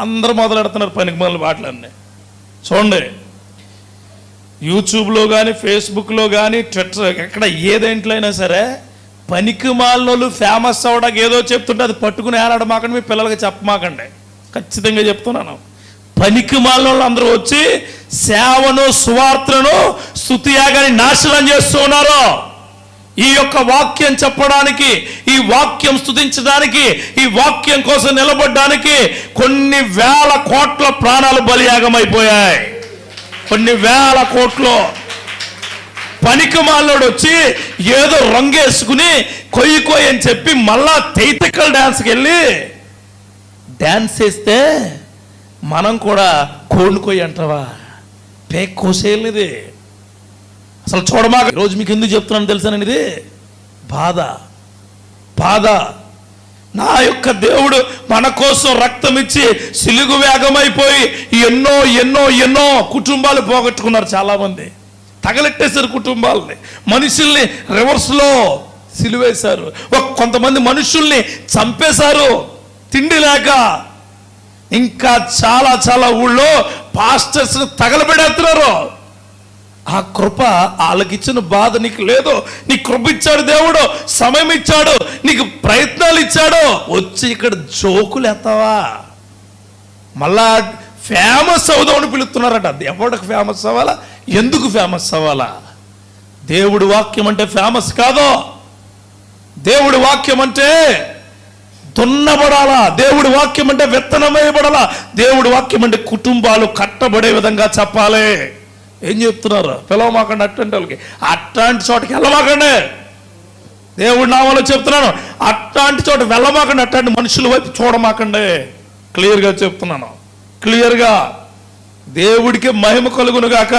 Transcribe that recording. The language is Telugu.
అందరూ మొదలెడుతున్నారు పనికిమాలిన పాటలన్నీ. చూడండి, యూట్యూబ్లో కానీ ఫేస్బుక్లో కానీ ట్విట్టర్ ఎక్కడ ఏదేంట్లో అయినా సరే పనికిమాలినోళ్ళు ఫేమస్ అవ్వడానికి ఏదో చెప్తుంటే అది పట్టుకుని ఏలాడమాకండి, మీ పిల్లలకి చెప్పమాకండి. ఖచ్చితంగా చెప్తున్నాను. పనికిమాలినోళ్ళు అందరూ వచ్చి సేవను సువార్తను స్తుతియాగాన్ని నాశనం చేస్తూ ఉన్నారు. ఈ యొక్క వాక్యం చెప్పడానికి, ఈ వాక్యం స్తుతించడానికి, ఈ వాక్యం కోసం నిలబడడానికి కొన్ని వేల కోట్ల ప్రాణాలు బలియాగమైపోయాయి. కొన్ని వేల కోట్లు. పనికిమాలినోడు వచ్చి ఏదో రంగేసుకుని కొయ్యి అని చెప్పి మళ్ళా థియేట్రికల్ డాన్స్కి వెళ్ళి డాన్స్ వేస్తే మనం కూడా కోళ్ళు కొయ్యి అంటావా? పేక్ కోసేయలేది అసలు. చూడమాక. ఈరోజు మీకు ఎందుకు చెప్తున్నాను తెలుసానండి, ఇది బాధ. నా యొక్క దేవుడు మన కోసం రక్తం ఇచ్చి సిలుగు వేగమైపోయి ఎన్నో ఎన్నో ఎన్నో కుటుంబాలు పోగొట్టుకున్నారు. చాలామంది తగలెట్టేశారు కుటుంబాలని, మనుషుల్ని రివర్స్లో సిలువేశారు. కొంతమంది మనుషుల్ని చంపేశారు తిండి లేక. ఇంకా చాలా చాలా ఊళ్ళో పాస్టర్స్ని తగలబెడేస్తున్నారు. ఆ కృప వాళ్ళకి ఇచ్చిన బాధ నీకు లేదు. నీ కృప ఇచ్చాడు దేవుడు, సమయం ఇచ్చాడు, నీకు ప్రయత్నాలు ఇచ్చాడు. వచ్చి ఇక్కడ జోకులు ఎత్తావా? మళ్ళా ఫేమస్ అవుదామని పిలుస్తున్నారట. ఎవరికి ఫేమస్ అవ్వాలా? ఎందుకు ఫేమస్ అవ్వాలా? దేవుడి వాక్యం అంటే ఫేమస్ కాదు. దేవుడి వాక్యం అంటే దున్నబడాలా. దేవుడి వాక్యం అంటే విత్తనం వేయబడాలా. దేవుడి వాక్యం అంటే కుటుంబాలు కట్టబడే విధంగా చెప్పాలి. ఏం చెప్తున్నారు? పిలవమాకండి అట్లాంటి వాళ్ళకి, అట్లాంటి చోటకి వెళ్ళమాకండి. దేవుడి నామాలో చెప్తున్నాను, అట్లాంటి చోట వెళ్ళమాకండి. అట్లాంటి మనుషుల వైపు చూడమాకండి. క్లియర్గా చెప్తున్నాను, క్లియర్గా. దేవుడికి మహిమ కలుగును గాక.